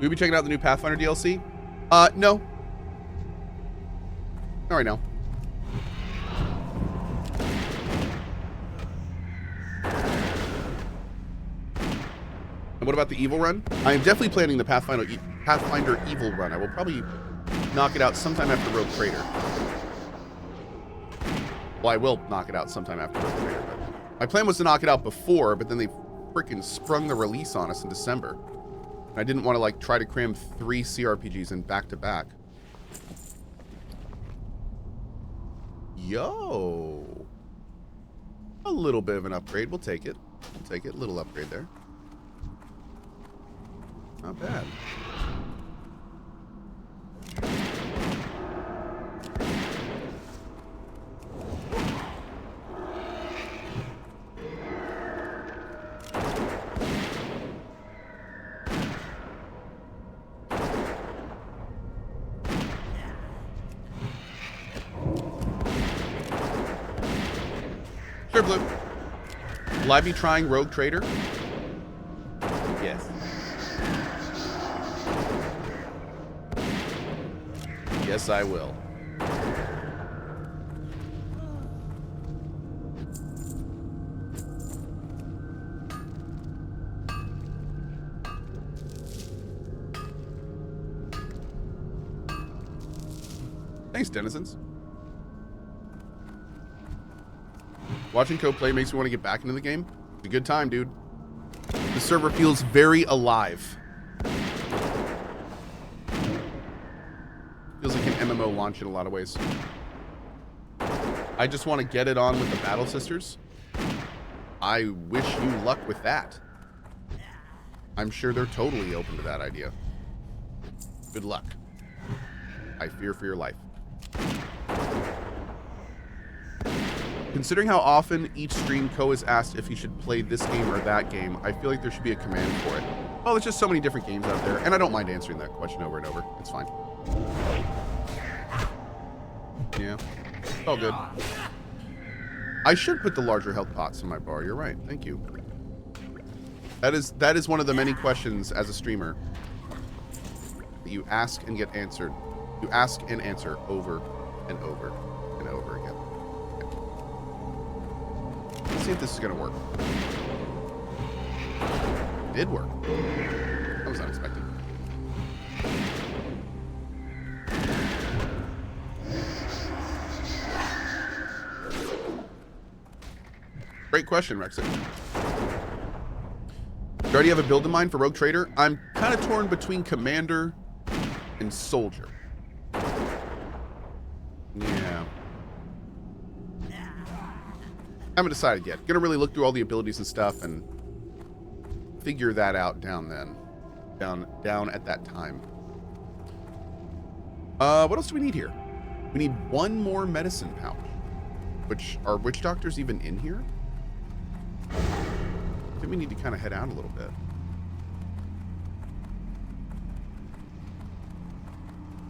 Will you be checking out the new Pathfinder DLC? No. Not right now. And what about the evil run? I am definitely planning the Pathfinder evil run. I will probably knock it out sometime after Rogue Trader. Well, I will knock it out sometime after Rogue Trader. But my plan was to knock it out before, but then they freaking sprung the release on us in December. And I didn't want to like try to cram 3 CRPGs in back to back. Yo. A little bit of an upgrade. We'll take it. We'll take it. Little upgrade there. Not bad. Sure, Blue. Will I be trying Rogue Trader? Yes. Yes, I will. Thanks, denizens. Watching Cohh play makes me want to get back into the game. It's a good time, dude. The server feels very alive. Feels like an MMO launch in a lot of ways. I just want to get it on with the Battle Sisters. I wish you luck with that. I'm sure they're totally open to that idea. Good luck. I fear for your life. Considering how often each stream Cohh is asked if he should play this game or that game, I feel like there should be a command for it. Well, there's just so many different games out there, and I don't mind answering that question over and over. It's fine. Yeah, it's all good. I should put the larger health pots in my bar. You're right. Thank you. That is one of the many questions as a streamer that you ask and get answered. You ask and answer over and over and over again. Let's see if this is gonna work. It did work. That was unexpected. Great question, Rexit. You already have a build in mind for Rogue Trader? I'm kind of torn between Commander and Soldier. Yeah. Haven't decided yet. Gonna really look through all the abilities and stuff and figure that out down then. Down at that time. What else do we need here? We need one more medicine pouch. Which, are witch doctors even in here? I think we need to kind of head out a little bit.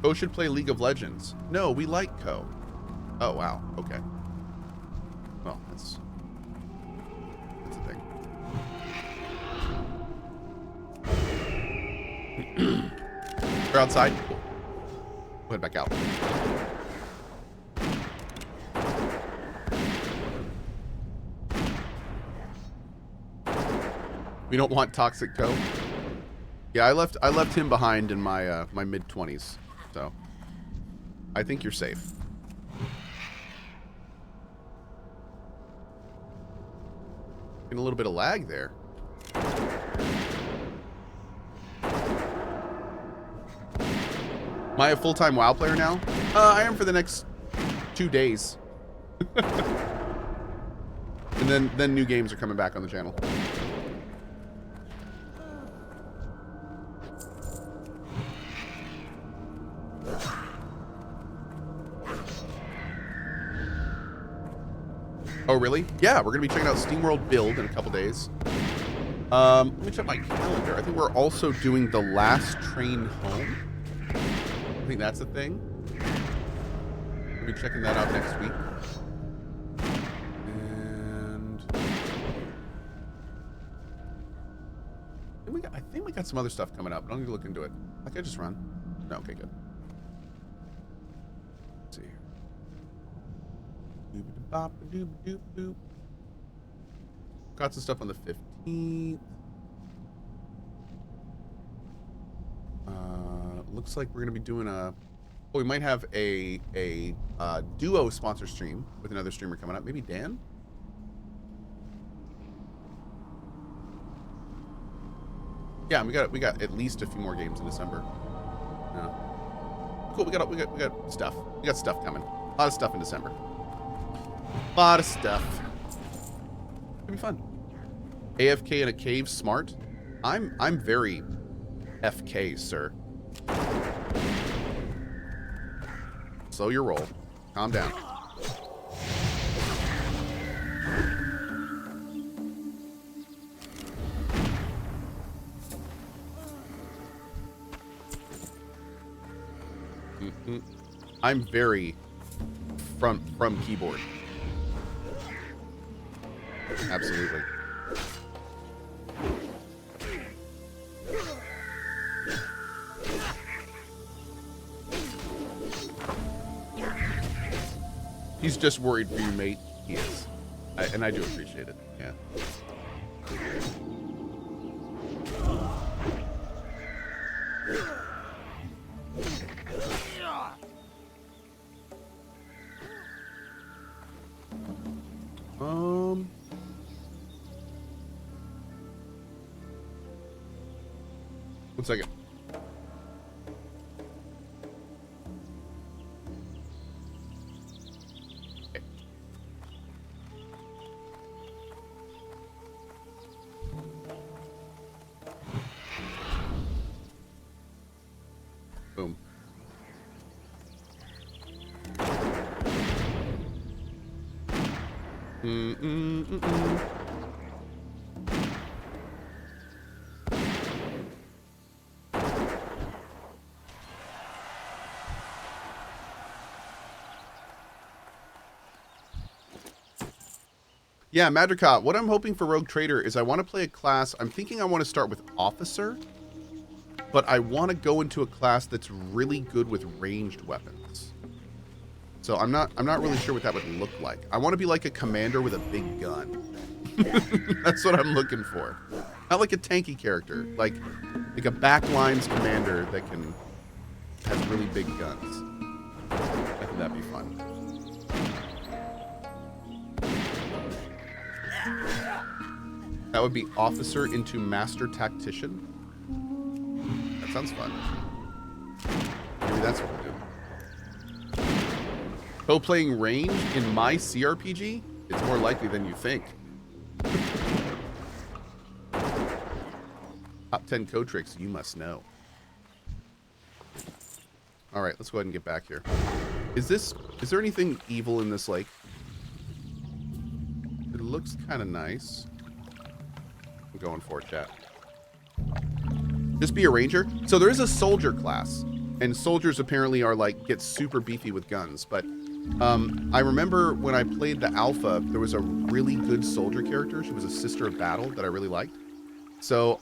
Cohh should play League of Legends. No, we like Cohh. Oh, wow. Okay. Well, that's a thing. We're outside. Cool. We'll head back out. We don't want toxic Cohh. Yeah, I left him behind in my my mid-20s. So I think you're safe. A little bit of lag there. Am I a full-time WoW player now? I am for the next 2 days. And then new games are coming back on the channel. Oh, really? Yeah, we're going to be checking out SteamWorld Build in a couple days. Let me check my calendar. I think we're also doing The Last Train Home. I think that's a thing. We'll be checking that out next week. And I think we got got some other stuff coming up. I don't need to look into it. Like, I just run. No, okay, good. Let's see. Doop-a-doop-doop-doop-doop. Got some stuff on the 15th. Looks like we're gonna be doing a. Well, we might have a duo sponsor stream with another streamer coming up. Maybe Dan. Yeah, we got at least a few more games in December. Yeah. Cool. We got stuff. We got stuff coming. A lot of stuff in December. A lot of stuff. It'll be fun. AFK in a cave, smart. I'm very FK, sir. Slow your roll. Calm down. I'm very from keyboard. Absolutely. He's just worried for you, mate. He is. And I do appreciate it. Yeah. One second. Boom. Yeah, Madricot, what I'm hoping for Rogue Trader is I want to play a class. I'm thinking I want to start with Officer, but I want to go into a class that's really good with ranged weapons. So I'm not really sure what that would look like. I want to be like a commander with a big gun. That's what I'm looking for. Not like a tanky character, like a backlines commander that has really big guns. I think that'd be fun. That would be Officer into Master Tactician. That sounds fun. Maybe that's what we'll do. Co-playing range in my CRPG? It's more likely than you think. Top 10 code tricks you must know. Alright, let's go ahead and get back here. Is there anything evil in this lake? It looks kind of nice. I'm going for it, chat. Just be a ranger. So there is a soldier class, and soldiers apparently are like get super beefy with guns. But I remember when I played the alpha, there was a really good soldier character. She was a sister of battle that I really liked. So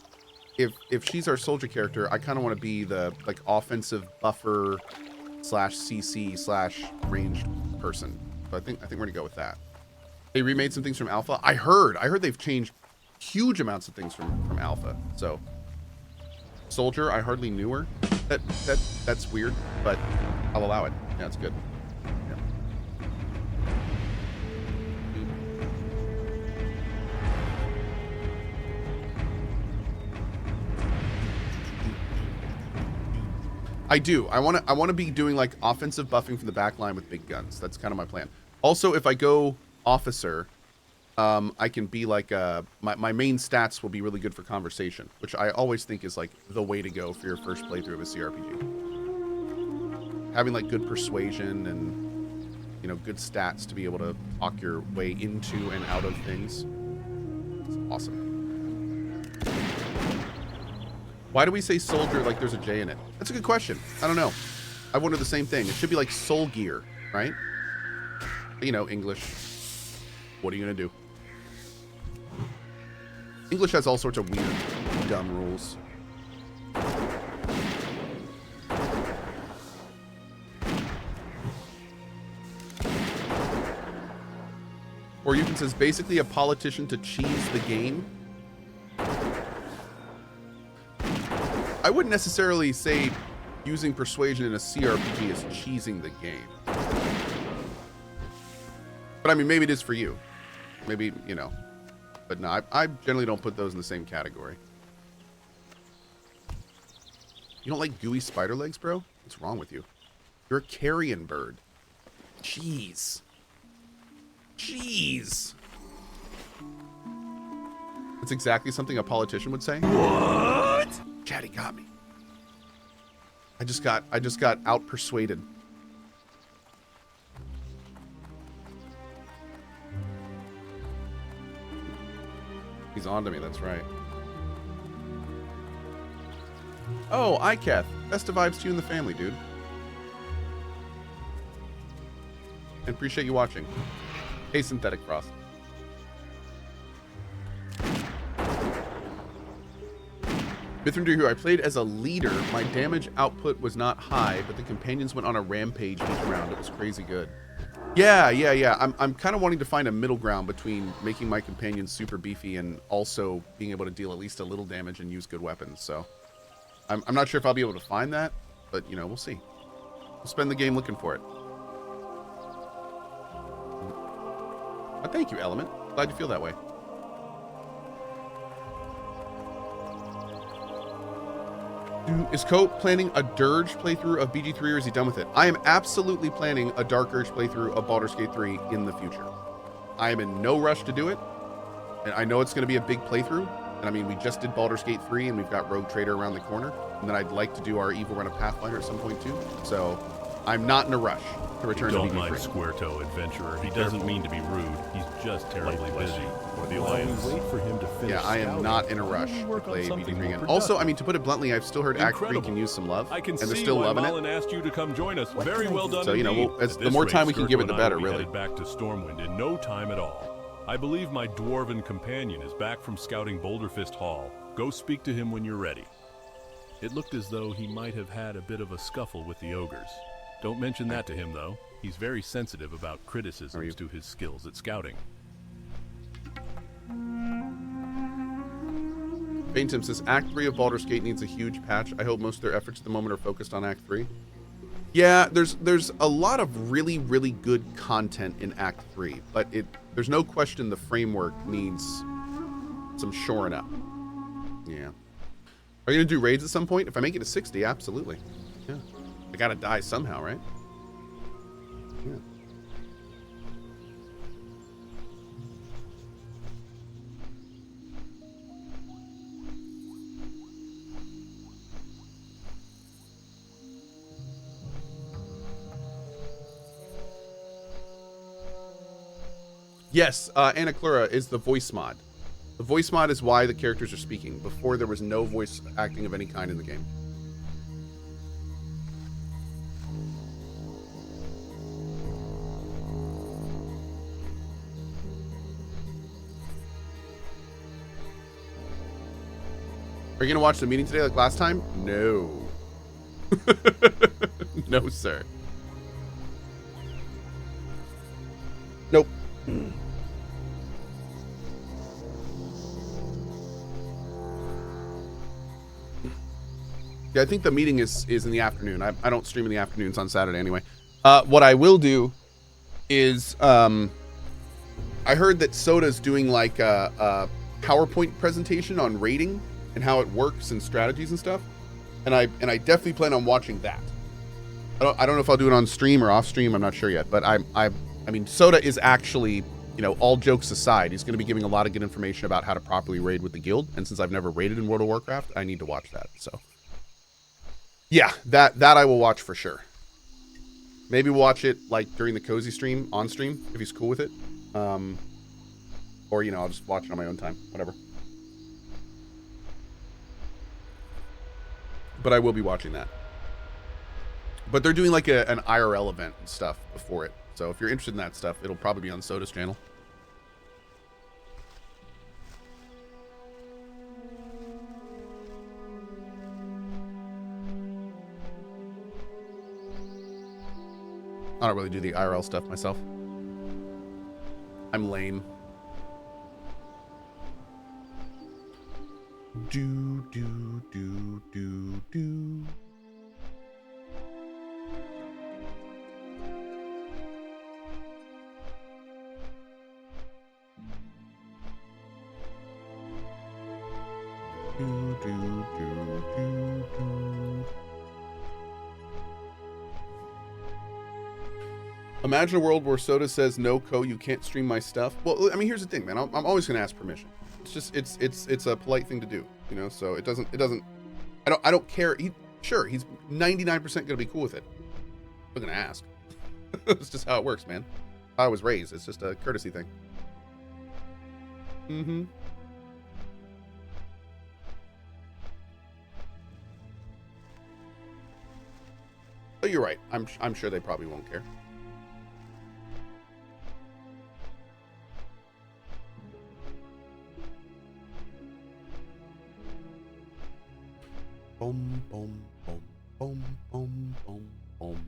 if she's our soldier character, I kind of want to be the like offensive buffer / CC / ranged person. So I think we're gonna go with that. They remade some things from alpha. I heard they've changed huge amounts of things from alpha. So soldier, I hardly knew her. That's weird, but I'll allow it. Yeah, it's good. Yeah. I do. I want to be doing like offensive buffing from the back line with big guns. That's kind of my plan. Also, if I go officer, I can be like my main stats will be really good for conversation, which I always think is like the way to go for your first playthrough of a CRPG. Having like good persuasion and, you know, good stats to be able to talk your way into and out of things. It's awesome. Why do we say soldier like there's a J in it? That's a good question. I don't know. I wonder the same thing. It should be like soul gear, right? You know, English. What are you gonna do? English has all sorts of weird, dumb rules. Or you can says basically a politician to cheese the game. I wouldn't necessarily say using persuasion in a CRPG is cheesing the game. But I mean, maybe it is for you. Maybe, you know. But no, I generally don't put those in the same category. You don't like gooey spider legs, bro? What's wrong with you? You're a carrion bird. Jeez. Jeez. That's exactly something a politician would say. What? Chatty got me. I just got out persuaded. He's on to me, that's right. Oh, iCath. Best of vibes to you and the family, dude. And appreciate you watching. Hey, Synthetic Frost. Mithrandir here. I played as a leader. My damage output was not high, but the companions went on a rampage each round. It was crazy good. Yeah. I'm kind of wanting to find a middle ground between making my companions super beefy and also being able to deal at least a little damage and use good weapons. So I'm not sure if I'll be able to find that, but you know, we'll see. We'll spend the game looking for it. But thank you, Element. Glad you feel that way. Is Cohh planning a Dirge playthrough of BG3 or is he done with it? I am absolutely planning a Dark Urge playthrough of Baldur's Gate 3 in the future. I am in no rush to do it. And I know it's going to be a big playthrough. And I mean, we just did Baldur's Gate 3 and we've got Rogue Trader around the corner. And then I'd like to do our Evil Run of Pathfinder at some point too. So I'm not in a rush to return to BG3. Don't mind Square Toe Adventurer. He doesn't mean to be rude. He's just terribly busy. While we wait for him to finish. Yeah, I am not in a rush to play BG3 again. Also, I mean, to put it bluntly, I've still heard Act 3 can use some love, and they're still loving it. Asked you to come join us. Very well done. So you know, the more time we can give it, the better. Really. Back to Stormwind in no time at all. I believe my dwarven companion is back from scouting Boulderfist Hall. Go speak to him when you're ready. It looked as though he might have had a bit of a scuffle with the ogres. Don't mention that to him, though. He's very sensitive about criticisms to his skills at scouting. Baintim says, Act 3 of Baldur's Gate needs a huge patch. I hope most of their efforts at the moment are focused on Act 3. Yeah, there's a lot of really, really good content in Act 3, but there's no question the framework needs some shoring up. Yeah. Are you going to do raids at some point? If I make it to 60, absolutely. Yeah. I gotta die somehow, right? Yeah. Yes, Anaclura is the voice mod. The voice mod is why the characters are speaking. Before, there was no voice acting of any kind in the game. Are you going to watch the meeting today like last time? No. No, sir. Nope. Yeah, I think the meeting is in the afternoon. I don't stream in the afternoons on Saturday anyway. What I will do is I heard that Soda's doing like a PowerPoint presentation on raiding and how it works and strategies and stuff. And I definitely plan on watching that. I don't know if I'll do it on stream or off stream. I'm not sure yet. But I mean, Soda is actually, you know, all jokes aside, he's going to be giving a lot of good information about how to properly raid with the guild. And since I've never raided in World of Warcraft, I need to watch that. So, yeah, that I will watch for sure. Maybe watch it like during the Cozy stream, on stream, if he's cool with it. Or, you know, I'll just watch it on my own time, whatever. But I will be watching that. But they're doing like an IRL event and stuff before it. So if you're interested in that stuff, it'll probably be on Soda's channel. I don't really do the IRL stuff myself. I'm lame. Do, do, do, do, do. Do, do, do, do, do. Imagine a world where Soda says, no, Cohh, you can't stream my stuff. Well, I mean, here's the thing, man. I'm always going to ask permission. It's just, it's a polite thing to do, you know? So it doesn't, I don't care. Sure, he's 99% going to be cool with it. I'm going to ask. It's just how it works, man. I was raised. It's just a courtesy thing. Mm-hmm. Oh, you're right. I'm sure they probably won't care. Boom, boom, boom, boom, boom, boom, boom.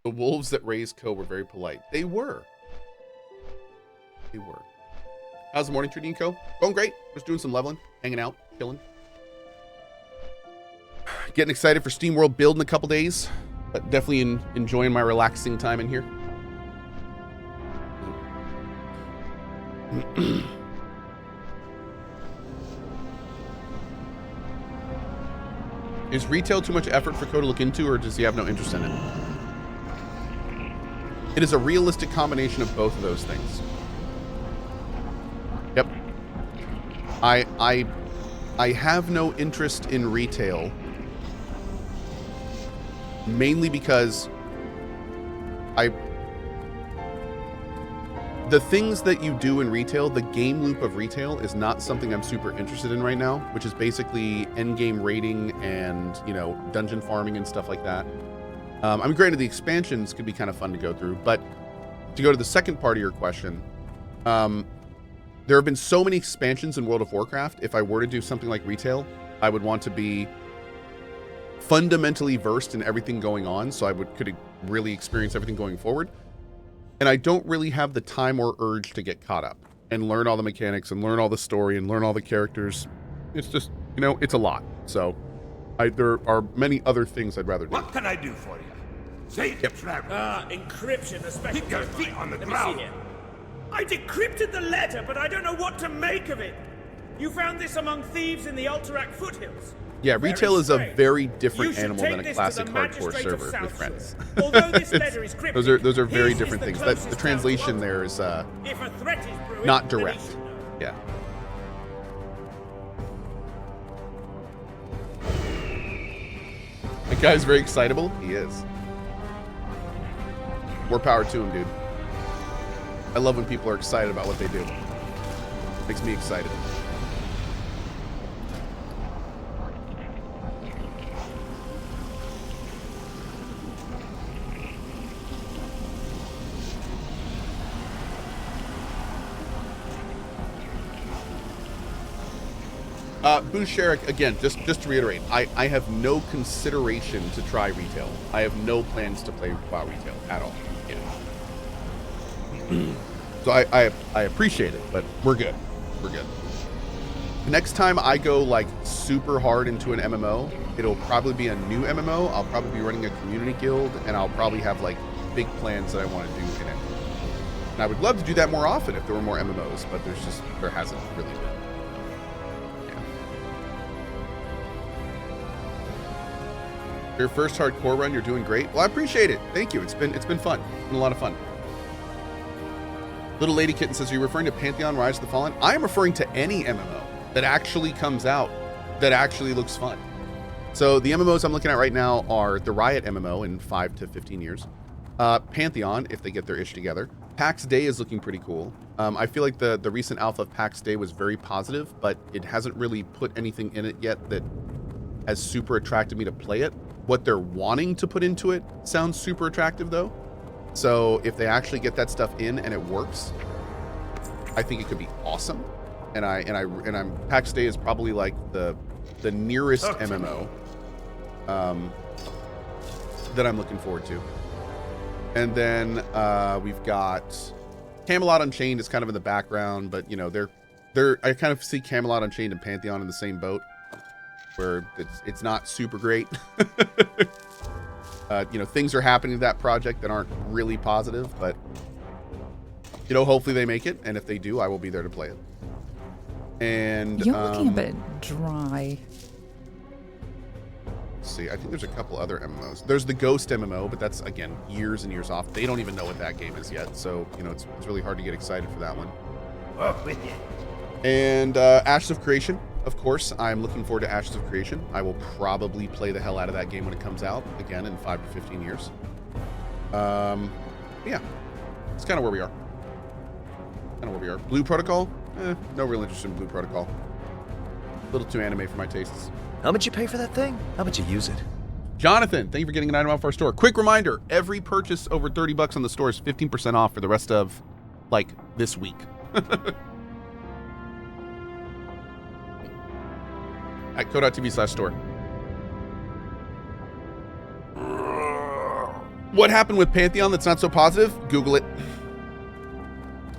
The wolves that raised Cohh were very polite. They were. They were. How's the morning treating, Cohh? Going great. Just doing some leveling, hanging out, chilling. Getting excited for Steam World build in a couple days, but definitely enjoying my relaxing time in here. Is retail too much effort for Cohh to look into, or does he have no interest in it? It is a realistic combination of both of those things. Yep. I have no interest in retail, mainly because the things that you do in retail, the game loop of retail is not something I'm super interested in right now, which is basically endgame raiding and, you know, dungeon farming and stuff like that. I mean, granted, the expansions could be kind of fun to go through, but to go to the second part of your question, there have been so many expansions in World of Warcraft. If I were to do something like retail, I would want to be fundamentally versed in everything going on, so I could really experience everything going forward. And I don't really have the time or urge to get caught up and learn all the mechanics and learn all the story and learn all the characters. It's just, you know, it's a lot. So there are many other things I'd rather do. What can I do for you? Say it, traveler. Encryption, especially. Keep your feet on the Let ground. me see here. I decrypted the letter, but I don't know what to make of it. You found this among thieves in the Alterac foothills. Yeah, retail is a strange. very different You should animal take than a this classic to the hardcore magistrate of server with friends. Southshore. Although this letter is cryptic, those are very his different is things. the The closest translation town to there is if a threat is brewing, not then he direct. should know. Yeah. That guy's very excitable. He is. More power to him, dude. I love when people are excited about what they do. Makes me excited. Boo Sherrick, again, just to reiterate, I have no consideration to try retail. I have no plans to play WoW retail at all. Yeah. So I appreciate it, but we're good. We're good. Next time I go like super hard into an MMO, it'll probably be a new MMO. I'll probably be running a community guild, and I'll probably have like big plans that I want to do in it. And I would love to do that more often if there were more MMOs, but there hasn't really been. Your first hardcore run, you're doing great. Well, I appreciate it. Thank you. It's been fun. It's been a lot of fun. Little Lady Kitten says, are you referring to Pantheon Rise of the Fallen? I am referring to any MMO that actually comes out that actually looks fun. So the MMOs I'm looking at right now are the Riot MMO in 5 to 15 years. Pantheon, if they get their ish together. PAX Day is looking pretty cool. I feel like the recent alpha of PAX Day was very positive, but it hasn't really put anything in it yet that has super attracted me to play it. What they're wanting to put into it sounds super attractive though. So if they actually get that stuff in and it works, I think it could be awesome. And I'm PAX Day is probably like the nearest MMO that I'm looking forward to. And then we've got Camelot Unchained is kind of in the background, but you know, I kind of see Camelot Unchained and Pantheon in the same boat, where it's not super great. You know, things are happening to that project that aren't really positive, but you know, hopefully they make it, and if they do, I will be there to play it. And you're looking a bit dry. Let's see, I think there's a couple other MMOs. There's the Ghost MMO, but that's again years and years off. They don't even know what that game is yet, so you know, it's really hard to get excited for that one. Up with you. And Ashes of Creation, of course. I'm looking forward to Ashes of Creation. I will probably play the hell out of that game when it comes out, again, in 5 to 15 years. Yeah, it's kind of where we are. Blue Protocol? No real interest in Blue Protocol. A little too anime for my tastes. How much you pay for that thing? How much you use it? Jonathan, thank you for getting an item off our store. Quick reminder, every purchase over 30 bucks on the store is 15% off for the rest of, like, this week. At Cohh.tv/store. What happened with Pantheon that's not so positive? Google it.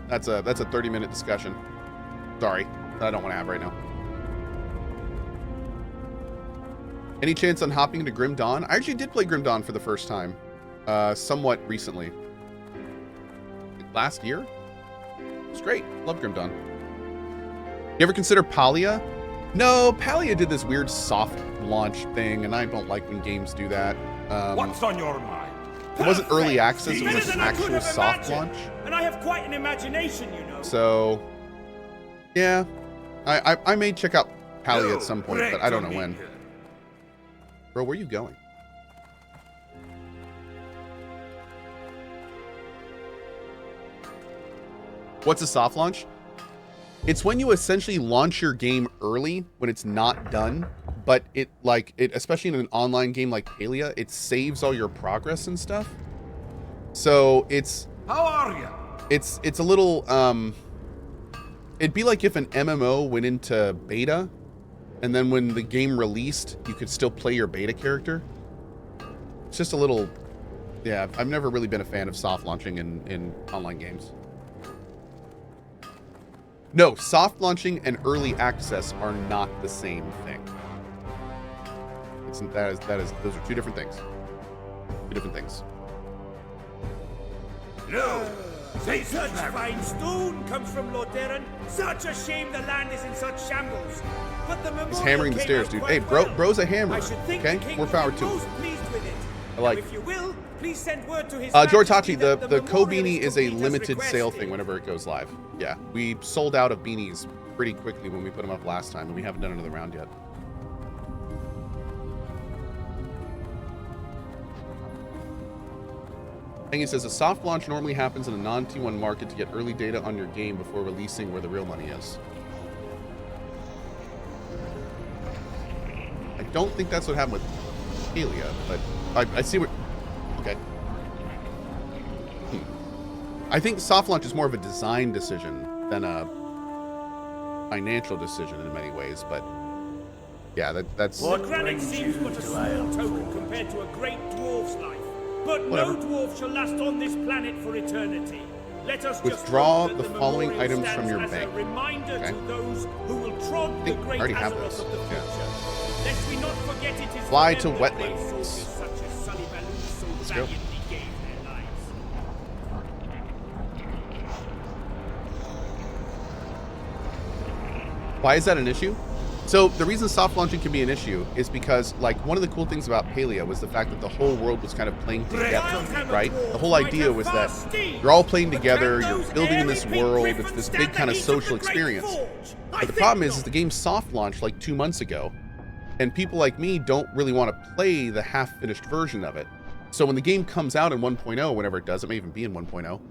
That's a 30-minute discussion. Sorry, that I don't want to have right now. Any chance on hopping into Grim Dawn? I actually did play Grim Dawn for the first time, somewhat recently. Last year? It's great. Love Grim Dawn. You ever consider Palia? No, Palia did this weird soft launch thing, and I don't like when games do that. What's on your mind? It wasn't early access, it was Better an than I could actual have soft imagined. launch. And I have quite an imagination, you know. So, yeah, I may check out Palia at some point, but I don't know when. Bro, where are you going? What's a soft launch? It's when you essentially launch your game early when it's not done, but it especially in an online game like Palia, it saves all your progress and stuff. So it's How are you? it's a little it'd be like if an MMO went into beta and then when the game released, you could still play your beta character. It's just a little, yeah, I've never really been a fan of soft launching in online games. No, soft launching and early access are not the same thing. Those are two different things. Two different things. No. Say Such travel. fine stone comes from Lord Darren. Such a shame the land is in such shambles. But the He's hammering the stairs, dude. Hey, bro's a hammer. I should think Okay, the king more will power be to him. most pleased with it. I like Now, if you will, please send word to his George Majesty Hachi, that the Cohh memorial beanie is a complete as limited sale requested. thing whenever it goes live. Yeah, we sold out of beanies pretty quickly when we put them up last time, and we haven't done another round yet. And he says a soft launch normally happens in a non-T1 market to get early data on your game before releasing where the real money is. I don't think that's what happened with Palia, but I see what. Okay. I think soft launch is more of a design decision than a financial decision in many ways, but yeah, that's. The granite seems but a small token compared to a great dwarf's life. But Whatever. no dwarf shall last on this planet for eternity. Let us Withdraw just hope that the following memorial items from stands your as bank. a reminder Okay. to those who will trod the think I great already have Azeroth those. of the Yeah. future. Lest we not forget it is Fly for to them that wetlands. brave soldiers such as Sully Baloo so Let's go. valiantly gave their lives. Why is that an issue? So the reason soft launching can be an issue is because, like, one of the cool things about Palia was the fact that the whole world was kind of playing together, right? The whole idea was that you're all playing together, you're building in this world, it's this big kind of social experience. But the problem is the game soft launched like 2 months ago, and people like me don't really want to play the half-finished version of it. So when the game comes out in 1.0, whenever it does, it may even be in 1.0,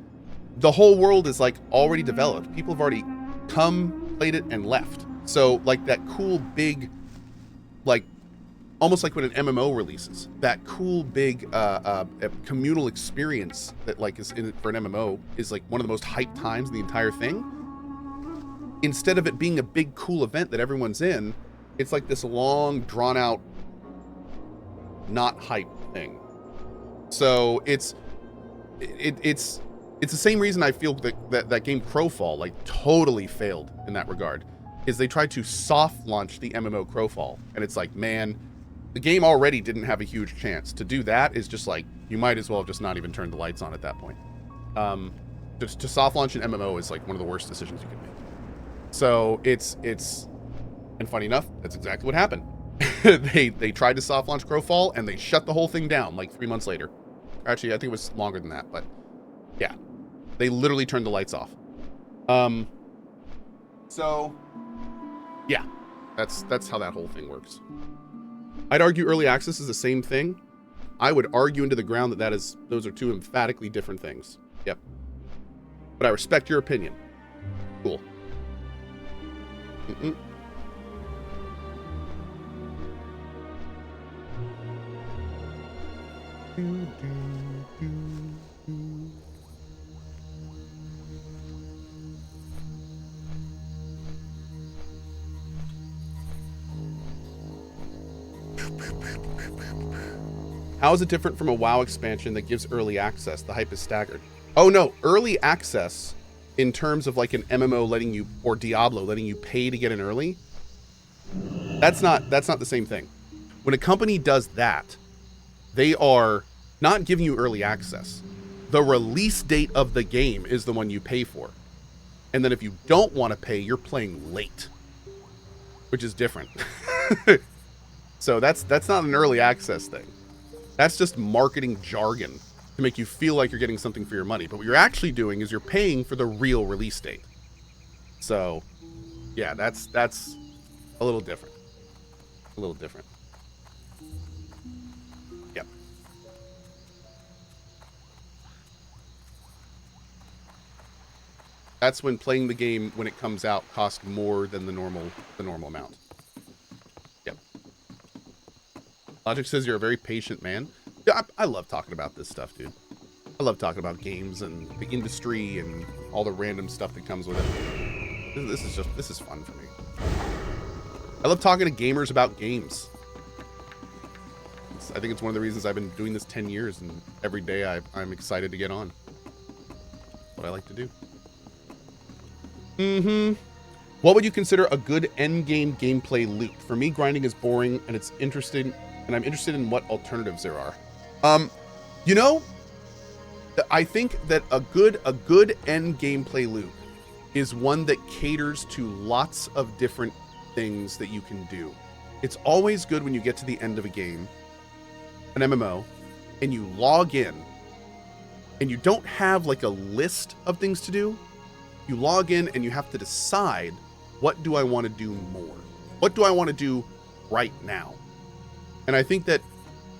the whole world is like already developed. People have already come, played it, and left. So like that cool big, like almost like when an MMO releases, that cool big communal experience that like is in it for an MMO is like one of the most hyped times in the entire thing. Instead of it being a big cool event that everyone's in, it's like this long drawn out, not hype thing. So it's it's the same reason I feel that game Crowfall like totally failed in that regard, is they tried to soft launch the MMO Crowfall, and it's like, man, the game already didn't have a huge chance. To do that is just like, you might as well have just not even turned the lights on at that point. Just to soft launch an MMO is like one of the worst decisions you can make. So it's and funny enough, that's exactly what happened. they tried to soft launch Crowfall and they shut the whole thing down like 3 months later. Actually, I think it was longer than that, but yeah, they literally turned the lights off. So yeah, that's how that whole thing works. I'd argue early access is the same thing. I would argue into the ground that those are two emphatically different things. Yep. But I respect your opinion. Cool. How is it different from a WoW expansion that gives early access? The hype is staggered. Oh no, early access in terms of like an MMO letting you, or Diablo letting you pay to get in early, that's not the same thing. When a company does that, they are not giving you early access. The release date of the game is the one you pay for. And then if you don't want to pay, you're playing late, which is different. So that's not an early access thing. That's just marketing jargon to make you feel like you're getting something for your money. But what you're actually doing is you're paying for the real release date. So yeah, that's a little different. A little different. Yep. That's when playing the game when it comes out costs more than the normal amount. Yep. Logic says you're a very patient man. Yeah, I love talking about this stuff, dude. I love talking about games and the industry and all the random stuff that comes with it. This is fun for me. I love talking to gamers about games. I think it's one of the reasons I've been doing this 10 years, and every day I'm excited to get on. What I like to do. What would you consider a good endgame gameplay loop? For me, grinding is boring, and I'm interested in what alternatives there are. You know, I think that a good end gameplay loop is one that caters to lots of different things that you can do. It's always good when you get to the end of a game, an MMO, and you log in and you don't have like a list of things to do. You log in and you have to decide, what do I want to do more? What do I want to do right now? And I think that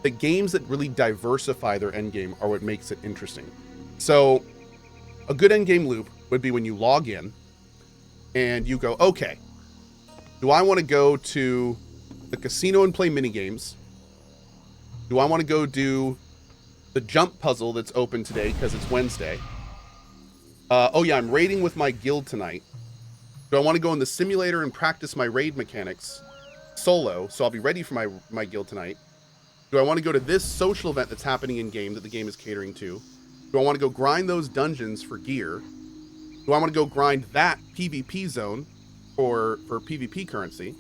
the games that really diversify their endgame are what makes it interesting. So a good endgame loop would be when you log in and you go, okay, do I want to go to the casino and play minigames? Do I want to go do the jump puzzle that's open today because it's Wednesday? Oh yeah, I'm raiding with my guild tonight. Do I want to go in the simulator and practice my raid mechanics solo, so I'll be ready for my guild tonight? Do I want to go to this social event that's happening in game that the game is catering to? Do I want to go grind those dungeons for gear? Do I want to go grind that PvP zone for PvP currency?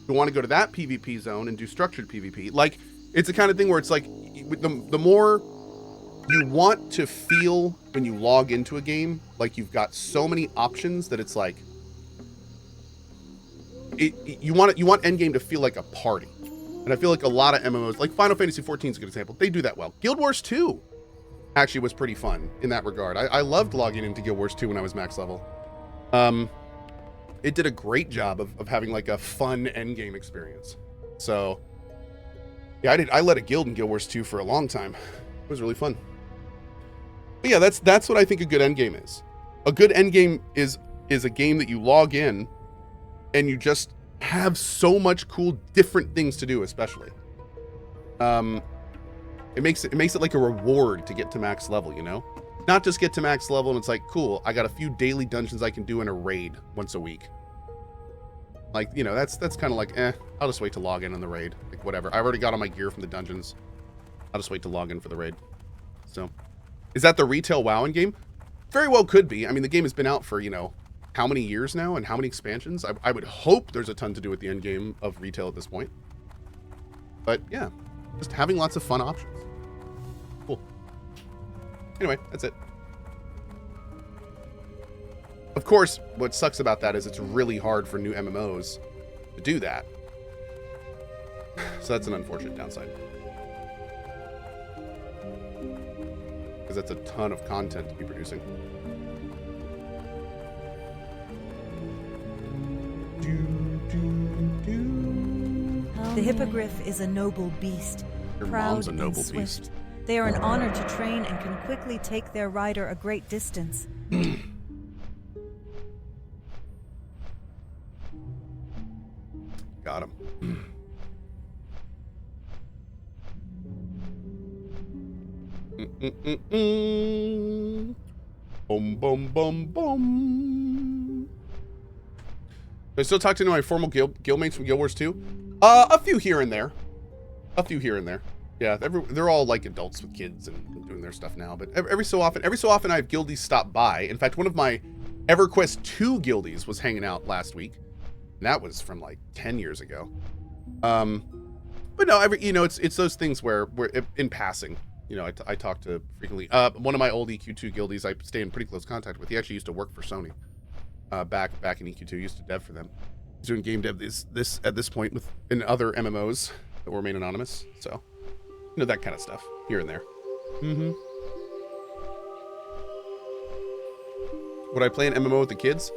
Do I want to go to that PvP zone and do structured PvP? Like, it's the kind of thing where it's like, the more you want to feel when you log into a game, like you've got so many options that it's like, you want endgame to feel like a party. And I feel like a lot of MMOs, like Final Fantasy XIV is a good example, they do that well. Guild Wars 2 actually was pretty fun in that regard. I loved logging into Guild Wars 2 when I was max level. It did a great job of having like a fun endgame experience. So yeah, I led a guild in Guild Wars 2 for a long time. It was really fun. But yeah, that's what I think a good endgame is. A good endgame is a game that you log in and you just have so much cool different things to do, especially. It makes it like a reward to get to max level, you know? Not just get to max level and it's like, cool, I got a few daily dungeons I can do in a raid once a week. Like, you know, that's kind of like, I'll just wait to log in on the raid. Like, whatever. I already got all my gear from the dungeons. I'll just wait to log in for the raid. So, Is that the retail WoW game? Very well could be. I mean, the game has been out for, you know, how many years now and how many expansions? I would hope there's a ton to do with the end game of retail at this point. But yeah, just having lots of fun options. Cool. Anyway, that's it. Of course, what sucks about that is it's really hard for new MMOs to do that. So that's an unfortunate downside. Because that's a ton of content to be producing. The hippogriff is a noble beast, Your proud mom's a noble and swift. beast. They are an honor to train and can quickly take their rider a great distance. Got him. Boom, boom, boom, boom. Do I still talk to my formal guildmates from Guild Wars 2? A few here and there. A few here and there. Yeah, they're all like adults with kids and doing their stuff now. But every so often I have guildies stop by. In fact, one of my EverQuest 2 guildies was hanging out last week. And that was from like 10 years ago. But no, it's those things where in passing, you know, I talk to frequently. One of my old EQ2 guildies I stay in pretty close contact with. He actually used to work for Sony. Back in EQ2, he used to dev for them. He's doing game dev at this point in other MMOs that will remain anonymous. So, you know, that kind of stuff here and there. Mm-hmm. Would I play an MMO with the kids?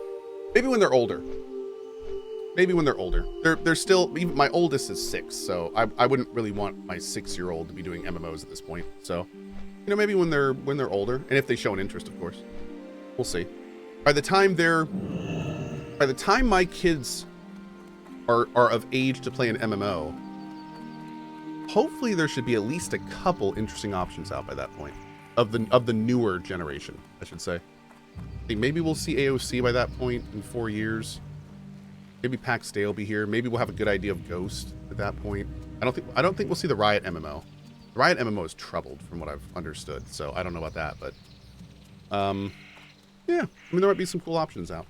Maybe when they're older. Maybe when they're older. They're still, even my oldest is 6, so I wouldn't really want my 6-year-old to be doing MMOs at this point. So, you know, maybe when they're older, and if they show an interest, of course. We'll see. By the time my kids are of age to play an MMO, hopefully there should be at least a couple interesting options out by that point. Of the newer generation, I should say. I think maybe we'll see AOC by that point in 4 years. Maybe Pax Day will be here. Maybe we'll have a good idea of Ghost at that point. I don't think we'll see the Riot MMO. The Riot MMO is troubled from what I've understood, so I don't know about that, but yeah, I mean there might be some cool options out.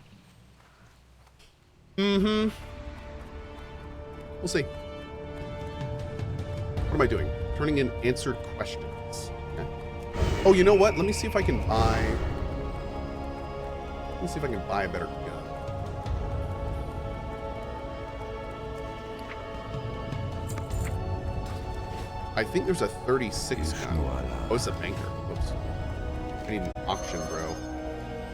Mm-hmm. We'll see. What am I doing? Turning in answered questions. Okay. Oh, you know what? Let me see if I can buy a better gun. I think there's a 36 gun. Oh, it's a banker. Oops. I need an auction, bro.